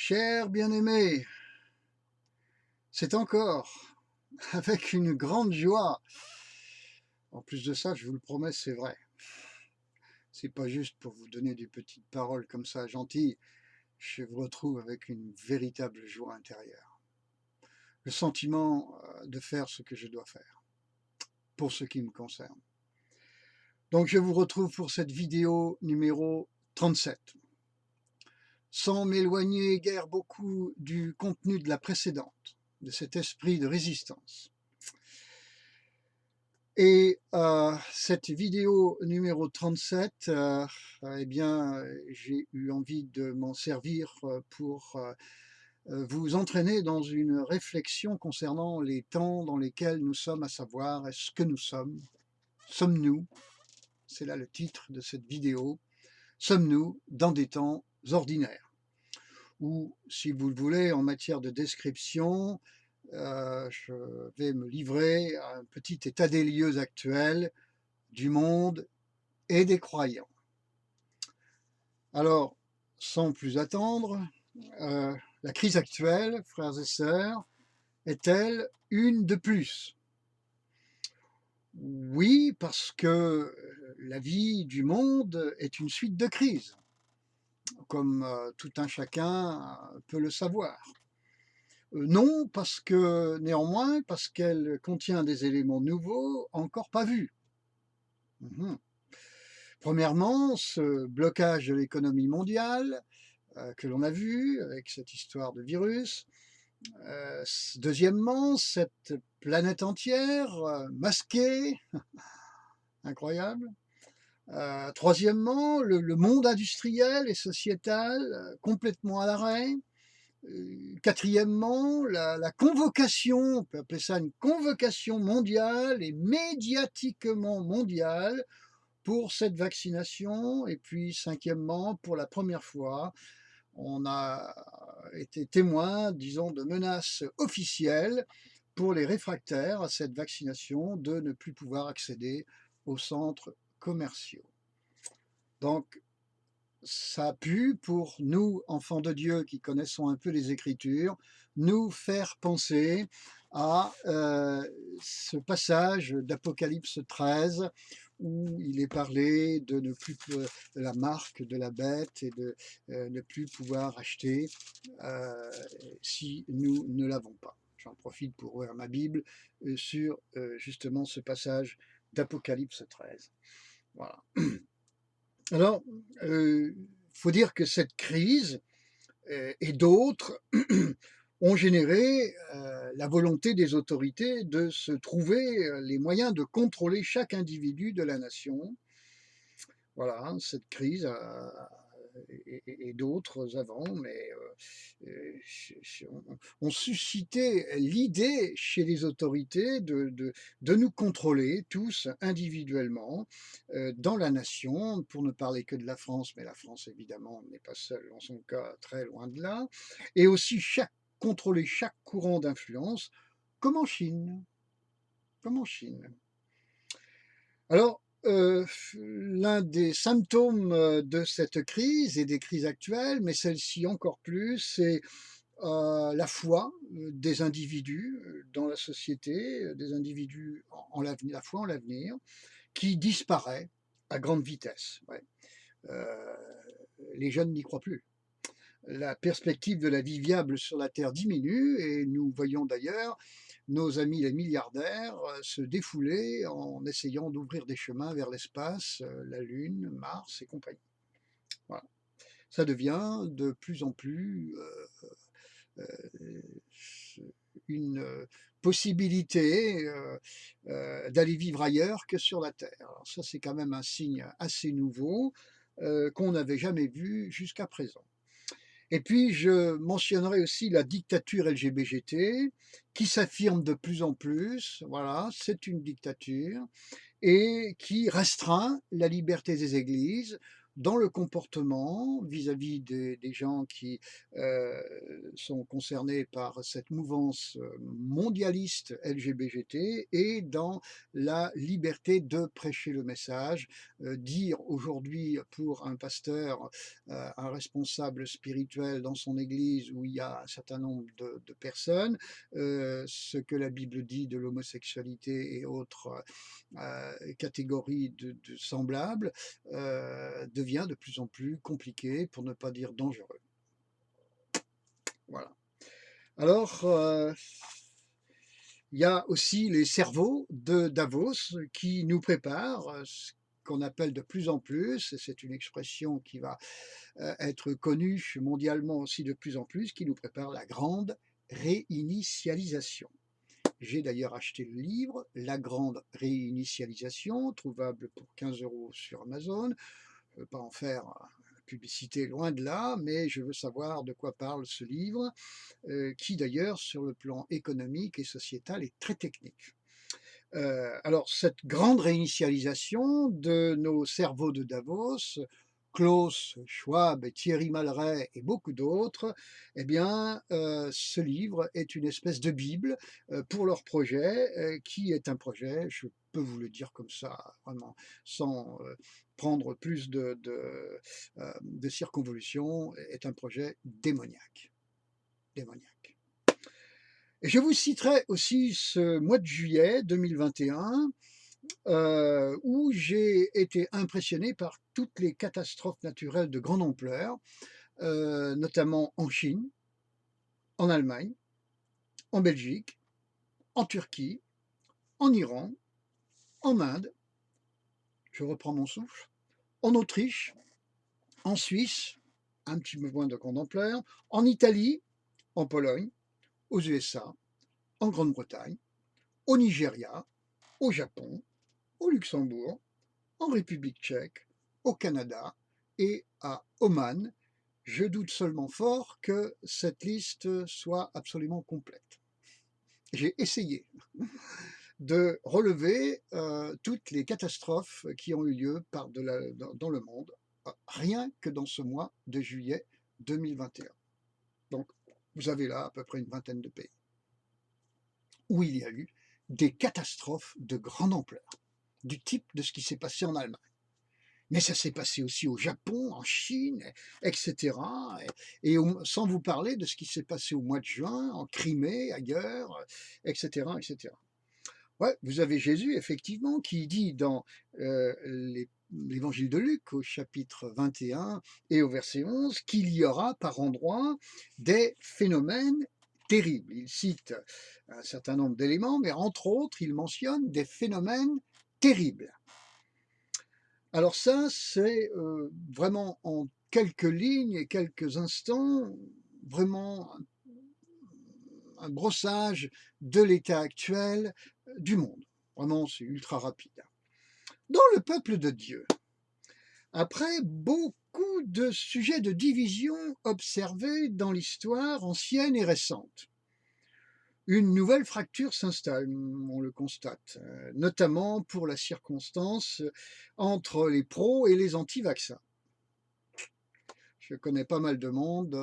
Cher bien-aimé, c'est encore avec une grande joie. En plus de ça, je vous le promets, c'est vrai. C'est pas juste pour vous donner des petites paroles comme ça gentilles. Je vous retrouve avec une véritable joie intérieure. Le sentiment de faire ce que je dois faire, pour ce qui me concerne. Donc je vous retrouve pour cette vidéo numéro 37. Sans m'éloigner guère beaucoup du contenu de la précédente, de cet esprit de résistance. Et cette vidéo numéro 37, eh bien, j'ai eu envie de m'en servir pour vous entraîner dans une réflexion concernant les temps dans lesquels nous sommes, à savoir, est-ce que nous sommes, sommes-nous, c'est là le titre de cette vidéo, sommes-nous dans des temps ordinaires? Ou, si vous le voulez, en matière de description, je vais me livrer à un petit état des lieux actuel du monde et des croyants. Alors, sans plus attendre, la crise actuelle, frères et sœurs, est-elle une de plus? Oui, parce que la vie du monde est une suite de crises, comme tout un chacun peut le savoir. Non, parce que néanmoins, parce qu'elle contient des éléments nouveaux encore pas vus. Premièrement, ce blocage de l'économie mondiale que l'on a vu avec cette histoire de virus. Deuxièmement, cette planète entière masquée, incroyable. Troisièmement, le monde industriel et sociétal complètement à l'arrêt. Quatrièmement, la convocation, on peut appeler ça une convocation mondiale et médiatiquement mondiale pour cette vaccination. Et puis cinquièmement, pour la première fois, on a été témoin, disons, de menaces officielles pour les réfractaires à cette vaccination de ne plus pouvoir accéder aux centres commerciaux. Donc, ça a pu, pour nous, enfants de Dieu qui connaissons un peu les Écritures, nous faire penser à ce passage d'Apocalypse 13 où il est parlé de ne plus la marque de la bête et de ne plus pouvoir acheter si nous ne l'avons pas. J'en profite pour ouvrir ma Bible sur justement ce passage d'Apocalypse 13. Voilà. Alors, faut dire que cette crise et d'autres ont généré la volonté des autorités de se trouver les moyens de contrôler chaque individu de la nation. Voilà, cette crise et d'autres avant, mais ont suscité l'idée chez les autorités de nous contrôler tous individuellement dans la nation, pour ne parler que de la France, mais la France évidemment n'est pas seule dans son cas, très loin de là, et aussi contrôler chaque courant d'influence, comme en Chine. Comme en Chine. Alors, l'un des symptômes de cette crise et des crises actuelles, mais celle-ci encore plus, c'est la foi des individus dans la société, des individus en l'avenir, la foi en l'avenir, qui disparaît à grande vitesse. Ouais. Euh, les jeunes n'y croient plus. La perspective de la vie viable sur la Terre diminue et nous voyons d'ailleurs nos amis les milliardaires se défouler en essayant d'ouvrir des chemins vers l'espace, la Lune, Mars et compagnie. Voilà. Ça devient de plus en plus une possibilité d'aller vivre ailleurs que sur la Terre. Alors ça, c'est quand même un signe assez nouveau qu'on n'avait jamais vu jusqu'à présent. Et puis, je mentionnerai aussi la dictature LGBT qui s'affirme de plus en plus. Voilà, c'est une dictature et qui restreint la liberté des églises dans le comportement vis-à-vis des gens qui euh, sont concernés par cette mouvance mondialiste LGBT et dans la liberté de prêcher le message. Dire aujourd'hui pour un pasteur, un responsable spirituel dans son église où il y a un certain nombre de personnes, ce que la Bible dit de l'homosexualité et autres catégories de semblables, devient de plus en plus compliqué, pour ne pas dire dangereux. Voilà. Alors, il y a aussi les cerveaux de Davos qui nous préparent ce qu'on appelle de plus en plus, et c'est une expression qui va être connue mondialement aussi de plus en plus, qui nous prépare la grande réinitialisation. J'ai d'ailleurs acheté le livre La grande réinitialisation, trouvable pour 15 € sur Amazon. Je ne veux pas en faire publicité, loin de là, mais je veux savoir de quoi parle ce livre, qui d'ailleurs, sur le plan économique et sociétal, est très technique. Alors, cette grande réinitialisation de nos cerveaux de Davos, Klaus Schwab, Thierry Malray et beaucoup d'autres, eh bien, ce livre est une espèce de Bible pour leur projet, qui est un projet, je peux vous le dire comme ça, vraiment, sans prendre plus de circonvolutions, est un projet démoniaque. Démoniaque. Et je vous citerai aussi ce mois de juillet 2021, où j'ai été impressionné par toutes les catastrophes naturelles de grande ampleur, notamment en Chine, en Allemagne, en Belgique, en Turquie, en Iran, en Inde, je reprends mon souffle, en Autriche, en Suisse, un petit peu moins de grande ampleur, en Italie, en Pologne, aux USA, en Grande-Bretagne, au Nigeria, au Japon, au Luxembourg, en République tchèque, au Canada et à Oman. Je doute seulement fort que cette liste soit absolument complète. J'ai essayé de relever toutes les catastrophes qui ont eu lieu dans le monde, rien que dans ce mois de juillet 2021. Donc, vous avez là à peu près une vingtaine de pays où il y a eu des catastrophes de grande ampleur, du type de ce qui s'est passé en Allemagne. Mais ça s'est passé aussi au Japon, en Chine, etc. Et sans vous parler de ce qui s'est passé au mois de juin, en Crimée, ailleurs, etc. etc. Ouais, vous avez Jésus, effectivement, qui dit dans l'évangile de Luc, au chapitre 21 et au verset 11, qu'il y aura par endroits des phénomènes terribles. Il cite un certain nombre d'éléments, mais entre autres, il mentionne des phénomènes terribles. Alors ça, c'est vraiment en quelques lignes et quelques instants, vraiment un brossage de l'état actuel du monde. Vraiment, c'est ultra rapide. Dans le peuple de Dieu, après beaucoup de sujets de division observés dans l'histoire ancienne et récente, une nouvelle fracture s'installe, on le constate, notamment pour la circonstance entre les pros et les anti-vaccins. Je connais pas mal de monde,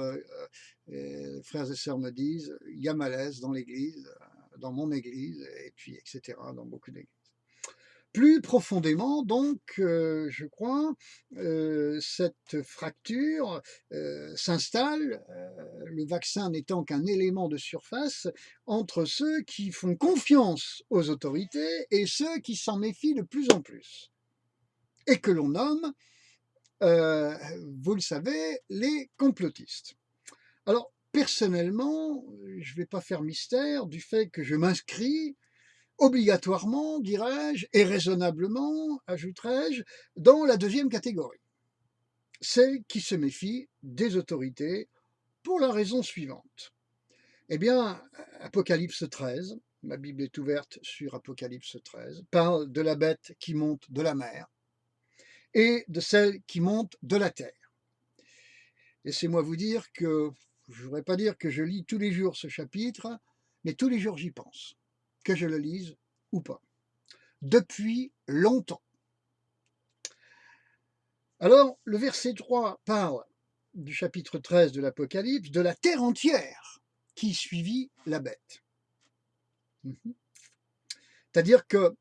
frères et sœurs me disent, il y a malaise dans l'église, dans mon église, et puis etc., dans beaucoup d'églises. Plus profondément, donc, je crois, cette fracture s'installe, le vaccin n'étant qu'un élément de surface, entre ceux qui font confiance aux autorités et ceux qui s'en méfient de plus en plus, et que l'on nomme, vous le savez, les complotistes. Alors, personnellement, je ne vais pas faire mystère du fait que je m'inscris obligatoirement, dirais-je, et raisonnablement, ajouterais-je, dans la deuxième catégorie, celle qui se méfie des autorités pour la raison suivante. Eh bien, Apocalypse 13, ma Bible est ouverte sur Apocalypse 13, parle de la bête qui monte de la mer et de celle qui monte de la terre. Laissez-moi vous dire que, je ne voudrais pas dire que je lis tous les jours ce chapitre, mais tous les jours j'y pense, que je le lise ou pas, depuis longtemps. Alors, le verset 3 parle du chapitre 13 de l'Apocalypse, de la terre entière qui suivit la bête. Mhm. C'est-à-dire que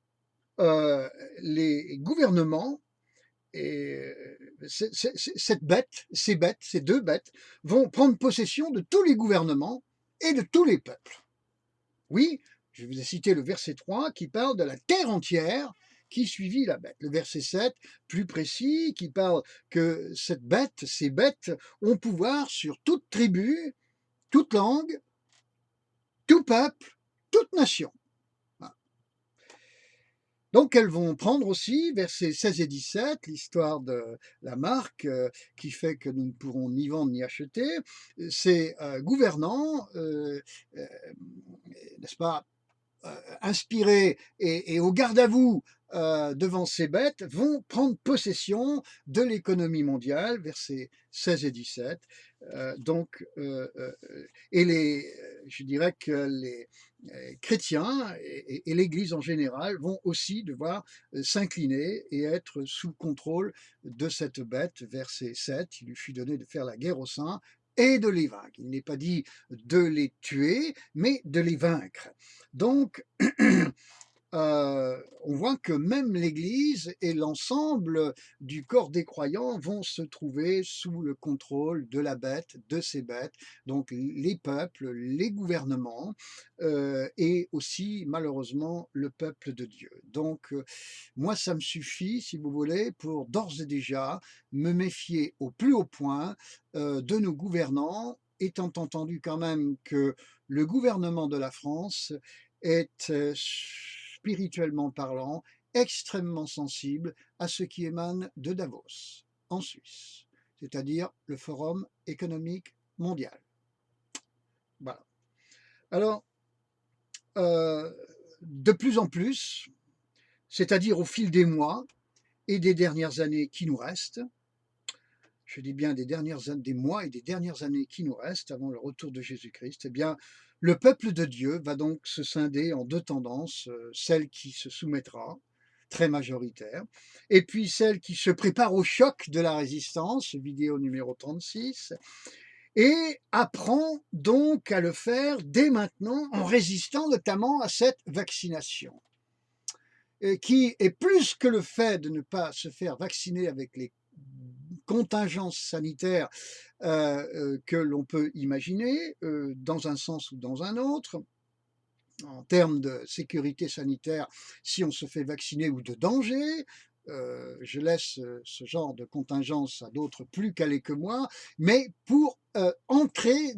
les gouvernements et cette bête, ces deux bêtes, vont prendre possession de tous les gouvernements et de tous les peuples. Oui, je vous ai cité le verset 3 qui parle de la terre entière qui suivit la bête. Le verset 7, plus précis, qui parle que cette bête, ces bêtes ont pouvoir sur toute tribu, toute langue, tout peuple, toute nation. Voilà. Donc elles vont prendre aussi, versets 16 et 17, l'histoire de la marque qui fait que nous ne pourrons ni vendre ni acheter. Ces gouvernants, n'est-ce pas, inspirés et au garde à vous devant ces bêtes, vont prendre possession de l'économie mondiale, versets 16 et 17. Et je dirais que les chrétiens et l'Église en général vont aussi devoir s'incliner et être sous le contrôle de cette bête, verset 7. Il lui fut donné de faire la guerre aux saints et de les vaincre. Il n'est pas dit de les tuer, mais de les vaincre. Donc, on voit que même l'Église et l'ensemble du corps des croyants vont se trouver sous le contrôle de la bête, de ces bêtes, donc les peuples, les gouvernements et aussi malheureusement le peuple de Dieu. Donc moi ça me suffit, si vous voulez, pour d'ores et déjà me méfier au plus haut point de nos gouvernants, étant entendu quand même que le gouvernement de la France est spirituellement parlant, extrêmement sensible à ce qui émane de Davos, en Suisse, c'est-à-dire le Forum économique mondial. Voilà. Alors, de plus en plus, c'est-à-dire au fil des mois et des dernières années qui nous restent, je dis bien des mois et des dernières années qui nous restent avant le retour de Jésus-Christ, eh bien, le peuple de Dieu va donc se scinder en deux tendances, celle qui se soumettra, très majoritaire, et puis celle qui se prépare au choc de la résistance, vidéo numéro 36, et apprend donc à le faire dès maintenant en résistant notamment à cette vaccination, qui est plus que le fait de ne pas se faire vacciner avec les contingences sanitaires que l'on peut imaginer, dans un sens ou dans un autre, en termes de sécurité sanitaire, si on se fait vacciner ou de danger. Je laisse ce genre de contingence à d'autres plus calés que moi, mais pour entrer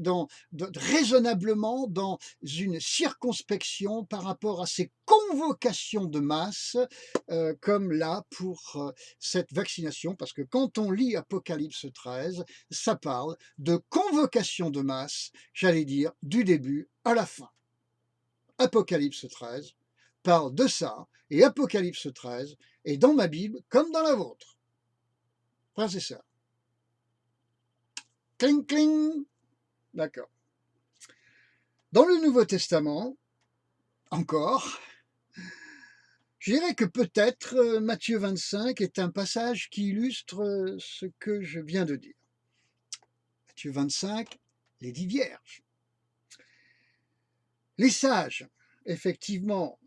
raisonnablement dans une circonspection par rapport à ces convocations de masse, comme là pour cette vaccination, parce que quand on lit Apocalypse 13, ça parle de convocation de masse, j'allais dire, du début à la fin. Apocalypse 13 parle de ça, et Apocalypse 13 est dans ma Bible comme dans la vôtre. Frères et sœurs. Cling, cling. D'accord. Dans le Nouveau Testament, encore, je dirais que peut-être Matthieu 25 est un passage qui illustre ce que je viens de dire. Matthieu 25, les 10 vierges. Les sages, effectivement,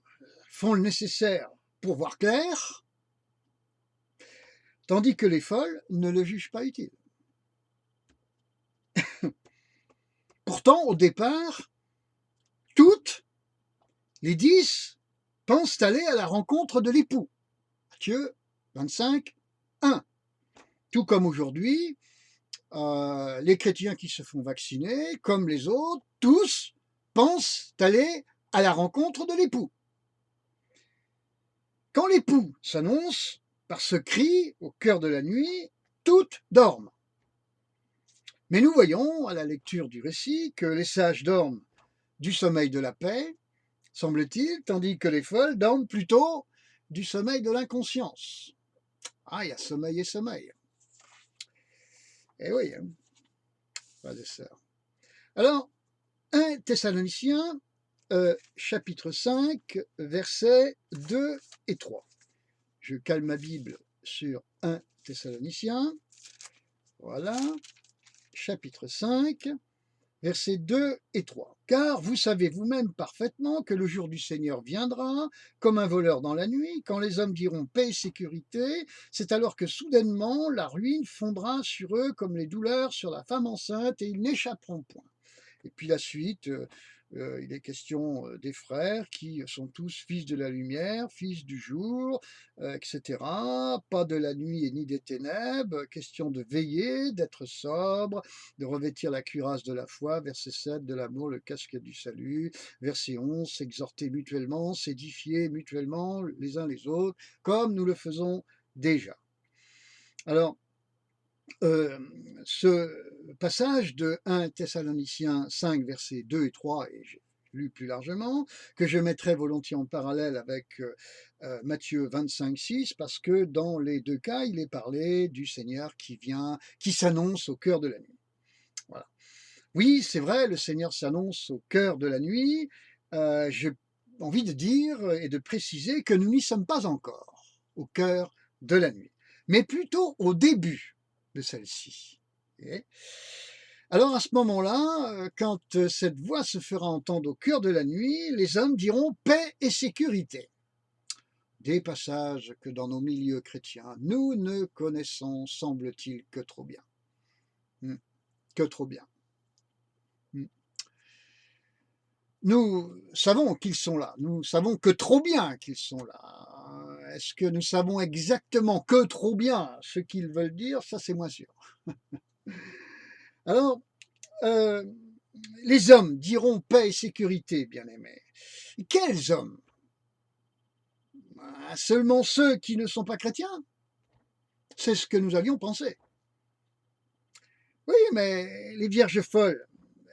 font le nécessaire pour voir clair, tandis que les folles ne le jugent pas utile. Pourtant, au départ, toutes les 10 pensent aller à la rencontre de l'époux. Matthieu 25, 1. Tout comme aujourd'hui, les chrétiens qui se font vacciner, comme les autres, tous pensent aller à la rencontre de l'époux. Quand l'époux s'annonce par ce cri au cœur de la nuit, toutes dorment. Mais nous voyons, à la lecture du récit, que les sages dorment du sommeil de la paix, semble-t-il, tandis que les folles dorment plutôt du sommeil de l'inconscience. Ah, il y a sommeil et sommeil. Eh oui, hein, frères et sœurs. Alors, 1 Thessaloniciens, chapitre 5, versets 2 et 3. Je cale ma Bible sur 1 Thessaloniciens, voilà, chapitre 5, versets 2 et 3. Car vous savez vous-même parfaitement que le jour du Seigneur viendra comme un voleur dans la nuit, quand les hommes diront paix et sécurité, c'est alors que soudainement la ruine fondra sur eux comme les douleurs sur la femme enceinte et ils n'échapperont point. Et puis la suite, il est question des frères qui sont tous fils de la lumière, fils du jour, etc. Pas de la nuit et ni des ténèbres, question de veiller, d'être sobre, de revêtir la cuirasse de la foi, verset 7, de l'amour, le casque du salut, verset 11, s'exhorter mutuellement, s'édifier mutuellement les uns les autres, comme nous le faisons déjà. Alors, ce passage de 1 Thessaloniciens 5, versets 2 et 3, et j'ai lu plus largement, que je mettrai volontiers en parallèle avec Matthieu 25, 6, parce que dans les deux cas, il est parlé du Seigneur qui vient, qui s'annonce au cœur de la nuit. Voilà. Oui, c'est vrai, le Seigneur s'annonce au cœur de la nuit. J'ai envie de dire et de préciser que nous n'y sommes pas encore au cœur de la nuit, mais plutôt au début de celle-ci. Alors à ce moment-là, quand cette voix se fera entendre au cœur de la nuit, les hommes diront paix et sécurité. Des passages que dans nos milieux chrétiens, nous ne connaissons, semble-t-il, que trop bien. Que trop bien. Nous savons qu'ils sont là, nous savons que trop bien qu'ils sont là. Est-ce que nous savons exactement que trop bien ce qu'ils veulent dire? Ça, c'est moins sûr. Alors, euh, les hommes diront paix et sécurité, bien-aimés. Quels hommes? Seulement ceux qui ne sont pas chrétiens? C'est ce que nous avions pensé. Oui, mais les vierges folles,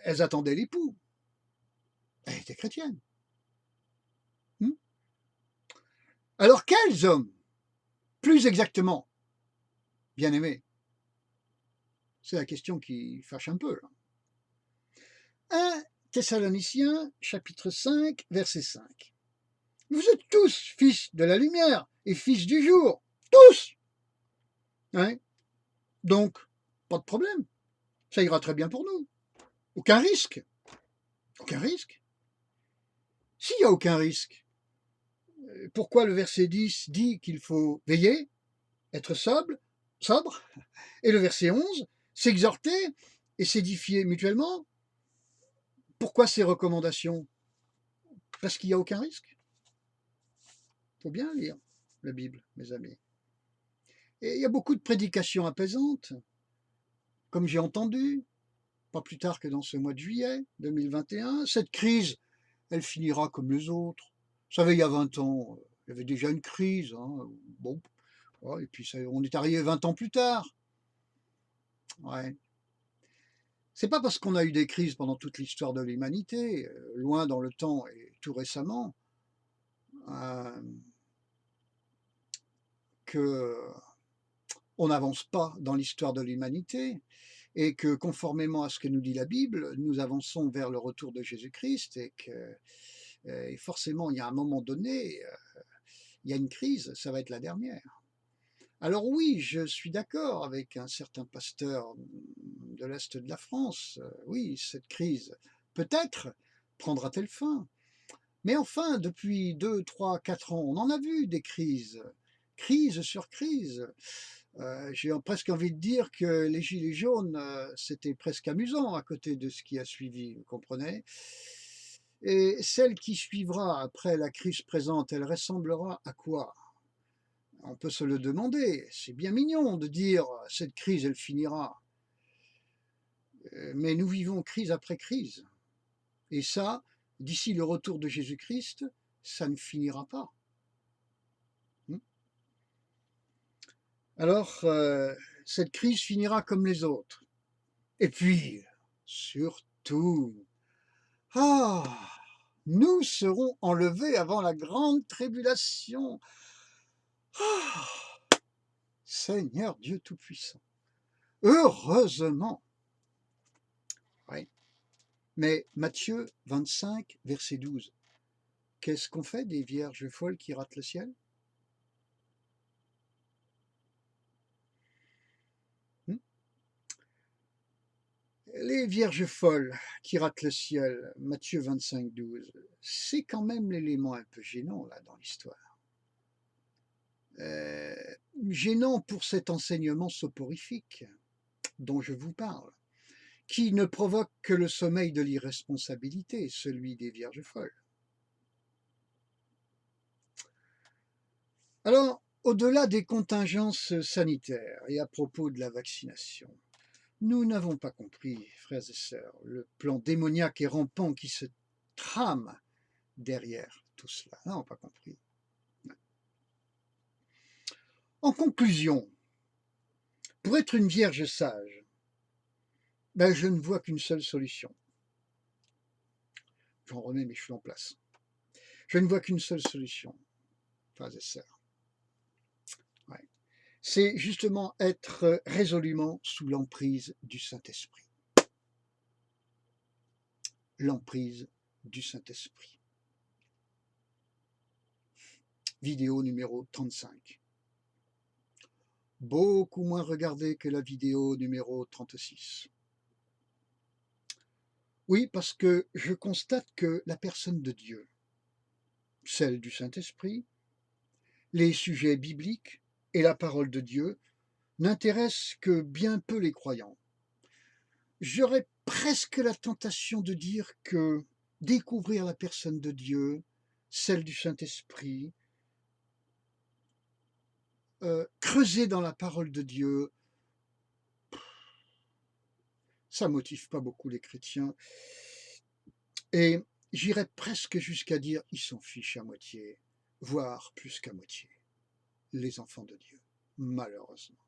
elles attendaient l'époux. Elles étaient chrétiennes. Alors quels hommes? Plus exactement, bien-aimés? C'est la question qui fâche un peu. 1 Thessaloniciens, chapitre 5, verset 5. Vous êtes tous fils de la lumière et fils du jour. Tous! Hein? Donc, pas de problème. Ça ira très bien pour nous. Aucun risque. Aucun risque. S'il n'y a aucun risque, pourquoi le verset 10 dit qu'il faut veiller, être sobre, et le verset 11, s'exhorter et s'édifier mutuellement? Pourquoi ces recommandations? Parce qu'il n'y a aucun risque. Il faut bien lire la Bible, mes amis. Et il y a beaucoup de prédications apaisantes, comme j'ai entendu, pas plus tard que dans ce mois de juillet 2021. Cette crise, elle finira comme les autres. Vous savez, il y a 20 ans, il y avait déjà une crise. Hein. Bon, ouais, et puis on est arrivé 20 ans plus tard. Ouais. C'est pas parce qu'on a eu des crises pendant toute l'histoire de l'humanité, loin dans le temps et tout récemment, euh, que on n'avance pas dans l'histoire de l'humanité et que conformément à ce que nous dit la Bible, nous avançons vers le retour de Jésus-Christ et que et forcément, il y a un moment donné, il y a une crise, ça va être la dernière. Alors oui, je suis d'accord avec un certain pasteur de l'Est de la France. Oui, cette crise, peut-être, prendra-t-elle fin. Mais enfin, depuis 2, 3, 4 ans, on en a vu des crises, crise sur crise. J'ai presque envie de dire que les gilets jaunes, c'était presque amusant à côté de ce qui a suivi, vous comprenez? Et celle qui suivra après la crise présente, elle ressemblera à quoi? On peut se le demander. C'est bien mignon de dire cette crise, elle finira. Mais nous vivons crise après crise. Et ça, d'ici le retour de Jésus-Christ, ça ne finira pas. Alors, cette crise finira comme les autres. Et puis, surtout, nous serons enlevés avant la grande tribulation. Seigneur Dieu Tout-Puissant. Heureusement. Oui. Mais Matthieu 25, verset 12. Qu'est-ce qu'on fait des vierges folles qui ratent le ciel? Les vierges folles qui ratent le ciel, Matthieu 25, 12, c'est quand même l'élément un peu gênant là dans l'histoire. Euh, Gênant pour cet enseignement soporifique dont je vous parle, qui ne provoque que le sommeil de l'irresponsabilité, celui des vierges folles. Alors, au-delà des contingences sanitaires et à propos de la vaccination, nous n'avons pas compris, frères et sœurs, le plan démoniaque et rampant qui se trame derrière tout cela. Nous n'avons pas compris. En conclusion, pour être une vierge sage, je ne vois qu'une seule solution. J'en remets mes cheveux en place. Je ne vois qu'une seule solution, frères et sœurs. Ouais. C'est justement être résolument sous l'emprise du Saint-Esprit. L'emprise du Saint-Esprit. Vidéo numéro 35. Beaucoup moins regardée que la vidéo numéro 36. Oui, parce que je constate que la personne de Dieu, celle du Saint-Esprit, les sujets bibliques et la parole de Dieu n'intéressent que bien peu les croyants. J'aurais presque la tentation de dire que découvrir la personne de Dieu, celle du Saint-Esprit, creuser dans la parole de Dieu, ça motive pas beaucoup les chrétiens. Et j'irais presque jusqu'à dire ils s'en fichent à moitié, voire plus qu'à moitié, les enfants de Dieu, malheureusement.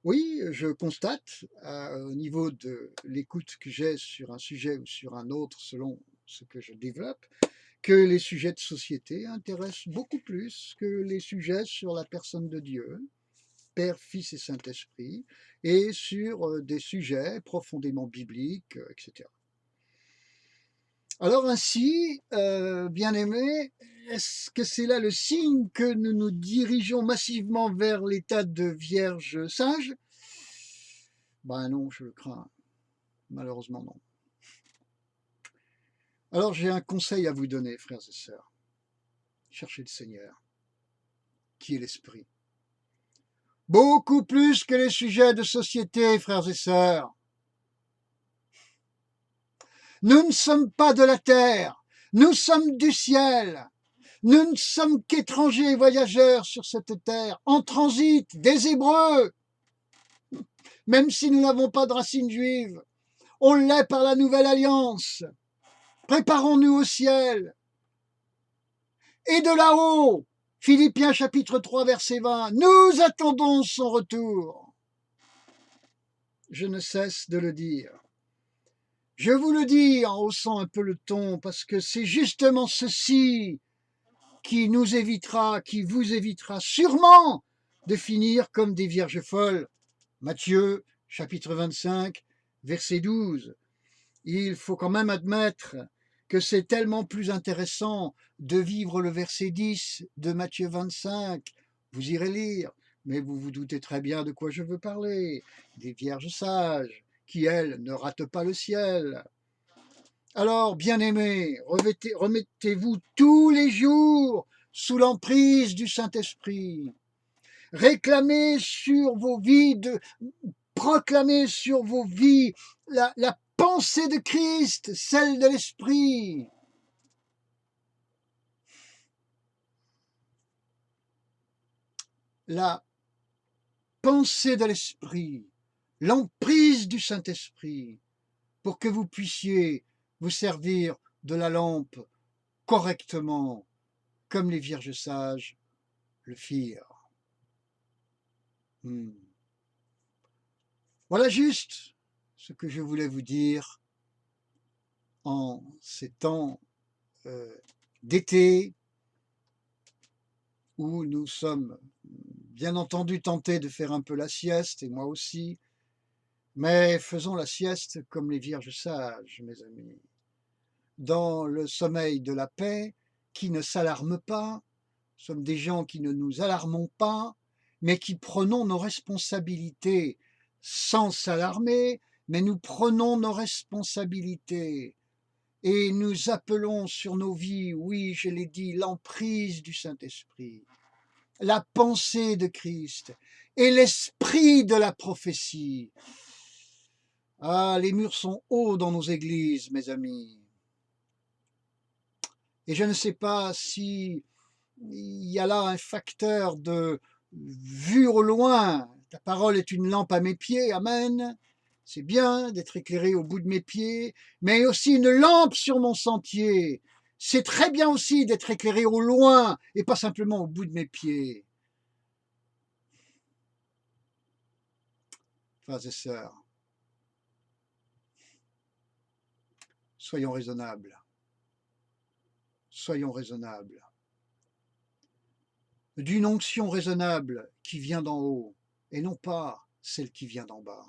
Oui, je constate, au niveau de l'écoute que j'ai sur un sujet ou sur un autre, selon ce que je développe, que les sujets de société intéressent beaucoup plus que les sujets sur la personne de Dieu, Père, Fils et Saint-Esprit, et sur des sujets profondément bibliques, etc. Alors ainsi, bien-aimés, est-ce que c'est là le signe que nous nous dirigeons massivement vers l'état de vierge sage? Non, je le crains. Malheureusement, non. Alors j'ai un conseil à vous donner, frères et sœurs. Cherchez le Seigneur, qui est l'Esprit. Beaucoup plus que les sujets de société, frères et sœurs. Nous ne sommes pas de la terre, nous sommes du ciel. Nous ne sommes qu'étrangers et voyageurs sur cette terre, en transit, des Hébreux. Même si nous n'avons pas de racines juives, on l'est par la nouvelle alliance. Préparons-nous au ciel. Et de là-haut, Philippiens chapitre 3, verset 20, nous attendons son retour. Je ne cesse de le dire. Je vous le dis en haussant un peu le ton, parce que c'est justement ceci qui nous évitera, qui vous évitera sûrement de finir comme des vierges folles. Matthieu, chapitre 25, verset 12. Il faut quand même admettre que c'est tellement plus intéressant de vivre le verset 10 de Matthieu 25. Vous irez lire, mais vous vous doutez très bien de quoi je veux parler. Des vierges sages qui, elles, ne ratent pas le ciel. Alors, bien-aimés, remettez-vous tous les jours sous l'emprise du Saint-Esprit. Réclamez sur vos vies, proclamez sur vos vies la pensée de Christ, celle de l'Esprit. La pensée de l'Esprit, l'emprise du Saint-Esprit, pour que vous puissiez vous servir de la lampe correctement, comme les vierges sages le firent. Voilà juste ce que je voulais vous dire en ces temps d'été où nous sommes bien entendu tentés de faire un peu la sieste, et moi aussi, mais faisons la sieste comme les vierges sages, mes amis, dans le sommeil de la paix, qui ne s'alarme pas. Nous sommes des gens qui ne nous alarmons pas, mais qui prenons nos responsabilités sans s'alarmer, mais nous prenons nos responsabilités et nous appelons sur nos vies, oui, je l'ai dit, l'emprise du Saint-Esprit, la pensée de Christ et l'esprit de la prophétie. Ah, les murs sont hauts dans nos églises, mes amis. Et je ne sais pas si il y a là un facteur de vue au loin. Ta parole est une lampe à mes pieds, amen. C'est bien d'être éclairé au bout de mes pieds, mais aussi une lampe sur mon sentier. C'est très bien aussi d'être éclairé au loin et pas simplement au bout de mes pieds. Frères et sœurs, soyons raisonnables. Soyons raisonnables. D'une onction raisonnable qui vient d'en haut, et non pas celle qui vient d'en bas.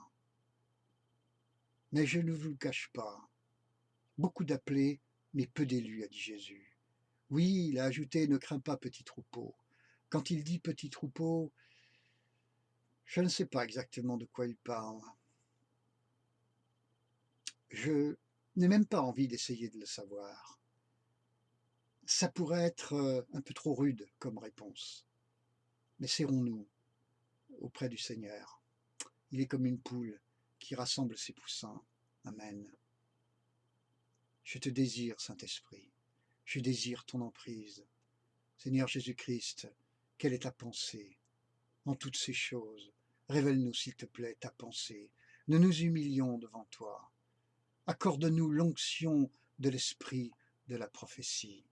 Mais je ne vous le cache pas, beaucoup d'appelés, mais peu d'élus, a dit Jésus. Oui, il a ajouté, ne crains pas, petit troupeau. Quand il dit petit troupeau, je ne sais pas exactement de quoi il parle. Je n'ai même pas envie d'essayer de le savoir. Ça pourrait être un peu trop rude comme réponse. Mais serrons-nous auprès du Seigneur. Il est comme une poule qui rassemble ses poussins. Amen. Je te désire, Saint-Esprit. Je désire ton emprise. Seigneur Jésus-Christ, quelle est ta pensée en toutes ces choses? Révèle-nous, s'il te plaît, ta pensée. Nous nous humilions devant toi. Accorde-nous l'onction de l'esprit de la prophétie.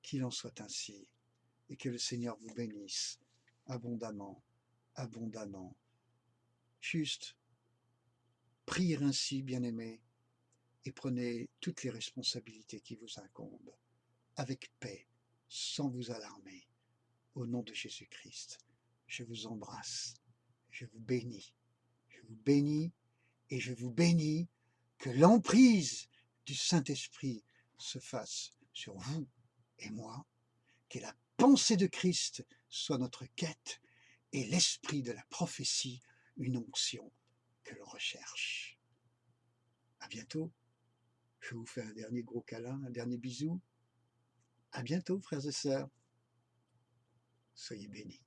Qu'il en soit ainsi, et que le Seigneur vous bénisse abondamment, abondamment. Juste, priez ainsi, bien-aimés, et prenez toutes les responsabilités qui vous incombent, avec paix, sans vous alarmer. Au nom de Jésus-Christ, je vous embrasse, je vous bénis, et je vous bénis que l'emprise du Saint-Esprit se fasse sur vous et moi, que la pensée de Christ soit notre quête et l'esprit de la prophétie une onction que l'on recherche. À bientôt. Je vous fais un dernier gros câlin, un dernier bisou. À bientôt, frères et sœurs. Soyez bénis.